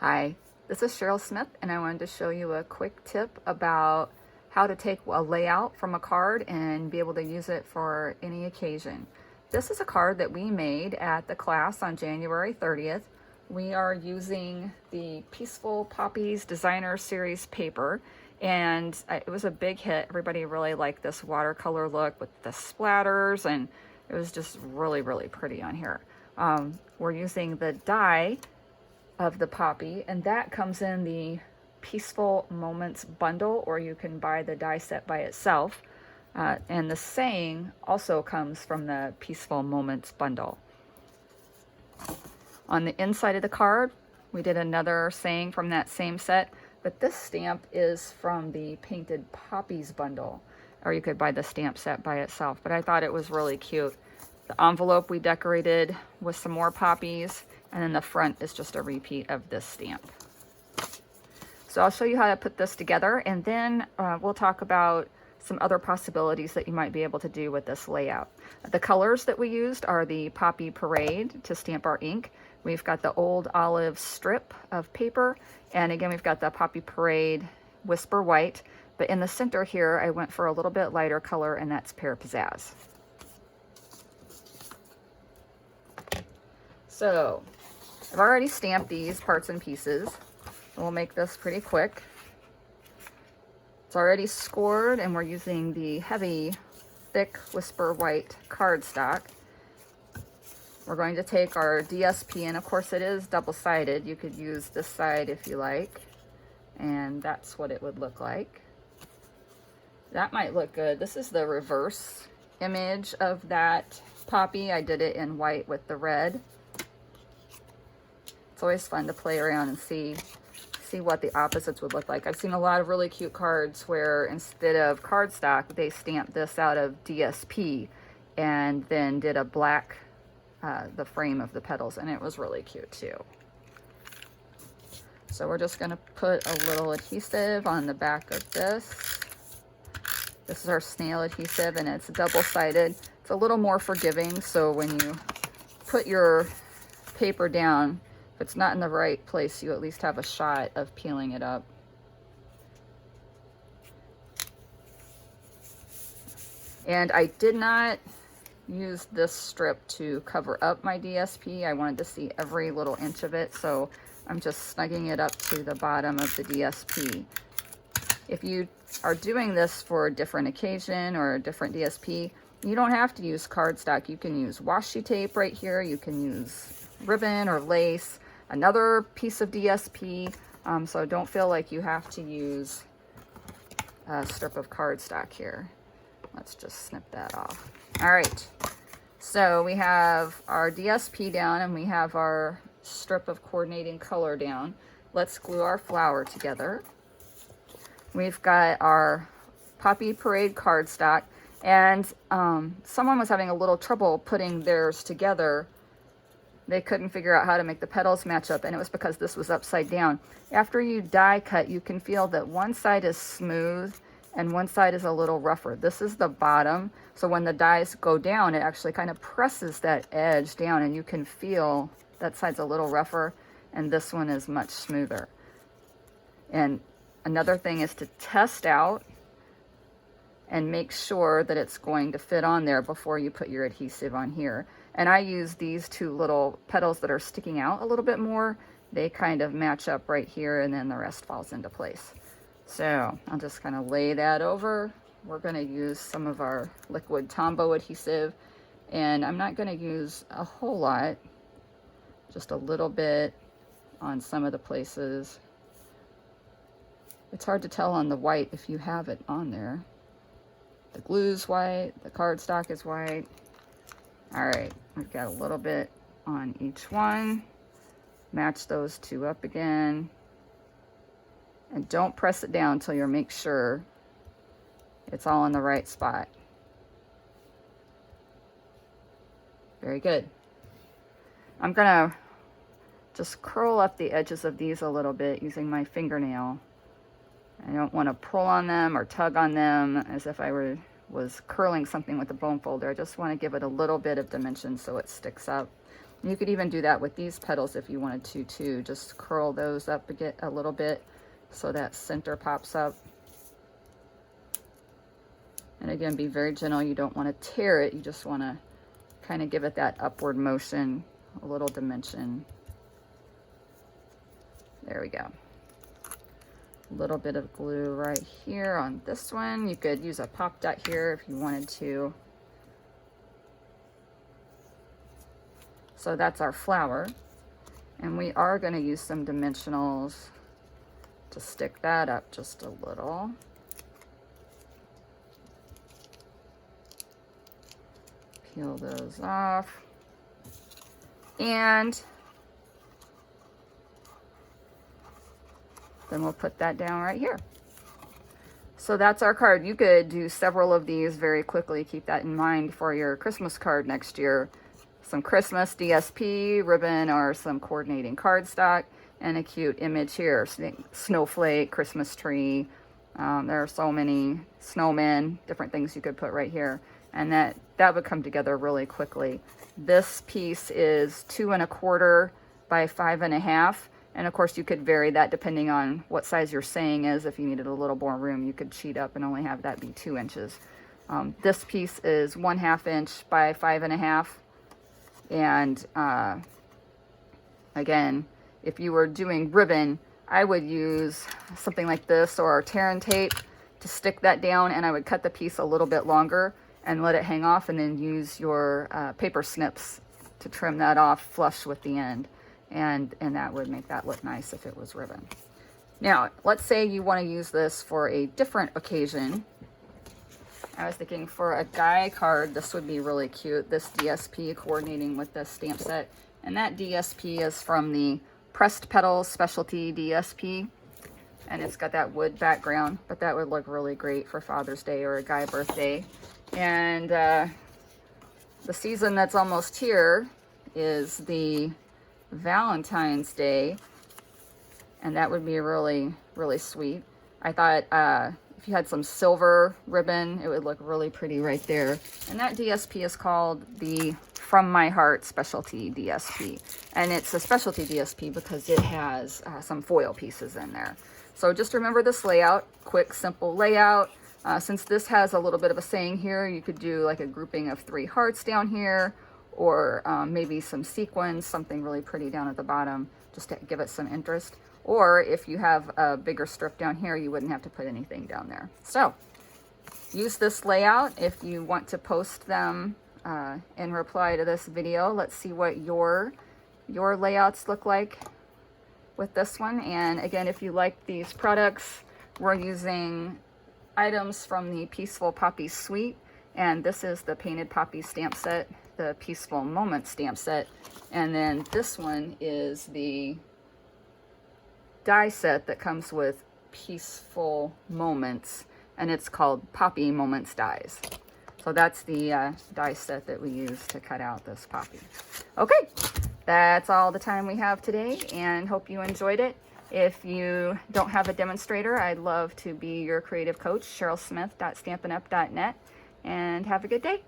Hi, this is Cheryl Smith, and I wanted to show you a quick tip about how to take a layout from a card and be able to use it for any occasion. This is a card that we made at the class on January 30th. We are using the Peaceful Poppies Designer Series paper, and it was a big hit. Everybody really liked this watercolor look with the splatters, and it was just really, really pretty on here. We're using the die of the poppy, and that comes in the Peaceful Moments bundle, or you can buy the die set by itself. And the saying also comes from the Peaceful Moments bundle. On the inside of the card, we did another saying from that same set, but this stamp is from the Painted Poppies bundle, or you could buy the stamp set by itself, but I thought it was really cute. The envelope we decorated with some more poppies, and then the front is just a repeat of this stamp. So I'll show you how to put this together, and then we'll talk about some other possibilities that you might be able to do with this layout. The colors that we used are the Poppy Parade to stamp our ink. We've got the Old Olive strip of paper, and again we've got the Poppy Parade Whisper White, but in the center here I went for a little bit lighter color, and that's Pear Pizzazz. So I've already stamped these parts and pieces. We'll make this pretty quick. It's already scored, and we're using the heavy, thick Whisper White cardstock. We're going to take our DSP, and of course it is double-sided. You could use this side if you like, and that's what it would look like. That might look good. This is the reverse image of that poppy. I did it in white with the red. It's always fun to play around and see what the opposites would look like. I've seen a lot of really cute cards where instead of cardstock, they stamped this out of DSP and then did a black, the frame of the petals, and it was really cute too. So we're just gonna put a little adhesive on the back of this. This is our snail adhesive, and it's double-sided. It's a little more forgiving, so when you put your paper down, if it's not in the right place, you at least have a shot of peeling it up. And I did not use this strip to cover up my DSP. I wanted to see every little inch of it, so I'm just snugging it up to the bottom of the DSP. If you are doing this for a different occasion or a different DSP, you don't have to use cardstock. You can use washi tape right here. You can use ribbon or lace, another piece of DSP, so don't feel like you have to use a strip of cardstock here. Let's just snip that off. All right, so we have our DSP down, and we have our strip of coordinating color down. Let's glue our flower together. We've got our Poppy Parade cardstock, and someone was having a little trouble putting theirs together. They couldn't figure out how to make the petals match up, and it was because this was upside down. After you die cut, you can feel that one side is smooth and one side is a little rougher. This is the bottom, so when the dies go down, it actually kind of presses that edge down, and you can feel that side's a little rougher, and this one is much smoother. And another thing is to test out and make sure that it's going to fit on there before you put your adhesive on here. And I use these two little petals that are sticking out a little bit more. They kind of match up right here, and then the rest falls into place. So I'll just kind of lay that over. We're going to use some of our liquid Tombow adhesive, and I'm not going to use a whole lot, just a little bit on some of the places. It's hard to tell on the white if you have it on there. The glue's white, the cardstock is white. All right, we've got a little bit on each one. Match those two up again. And don't press it down until you make sure it's all in the right spot. Very good. I'm gonna just curl up the edges of these a little bit using my fingernail. I don't want to pull on them or tug on them as if I was curling something with a bone folder. I just want to give it a little bit of dimension so it sticks up. You could even do that with these petals if you wanted to too. Just curl those up a little bit so that center pops up. And again, be very gentle. You don't want to tear it. You just want to kind of give it that upward motion, a little dimension. There we go. A little bit of glue right here on this one. You could use a pop dot here if you wanted to. So that's our flower. And we are going to use some dimensionals to stick that up just a little. Peel those off. And then we'll put that down right here. So that's our card. You could do several of these very quickly. Keep that in mind for your Christmas card next year. Some Christmas DSP, ribbon, or some coordinating cardstock, and a cute image here. Snowflake, Christmas tree. There are so many snowmen, different things you could put right here. And that would come together really quickly. This piece is 2 1/4 by 5 1/2. And of course you could vary that depending on what size your saying is. If you needed a little more room, you could cheat up and only have that be 2 inches. This piece is 1/2 inch by 5 1/2. And again, if you were doing ribbon, I would use something like this or Terran tape to stick that down, and I would cut the piece a little bit longer and let it hang off, and then use your paper snips to trim that off flush with the end. And that would make that look nice if it was ribbon. Now, let's say you want to use this for a different occasion. I was thinking for a guy card, this would be really cute. This DSP coordinating with this stamp set. And that DSP is from the Pressed Petals Specialty DSP. And it's got that wood background, but that would look really great for Father's Day or a guy birthday. And the season that's almost here is the Valentine's Day, and that would be really, really sweet. I thought if you had some silver ribbon, it would look really pretty right there. And that DSP is called the From My Heart Specialty DSP, and it's a specialty DSP because it has some foil pieces in there. So just remember this layout, quick, simple layout. Since this has a little bit of a saying here, you could do like a grouping of 3 hearts down here, or maybe some sequins, something really pretty down at the bottom, just to give it some interest. Or if you have a bigger strip down here, you wouldn't have to put anything down there. So use this layout if you want to post them in reply to this video. Let's see what your layouts look like with this one. And again, if you like these products, we're using items from the Peaceful Poppies suite, and this is the Painted Poppies stamp set, the Peaceful Moments stamp set, and then this one is the die set that comes with Peaceful Moments, and it's called Poppy Moments dies. So that's the die set that we use to cut out this poppy. Okay, that's all the time we have today, and hope you enjoyed it. If you don't have a demonstrator, I'd love to be your creative coach, CherylSmith.stampinup.net, and have a good day.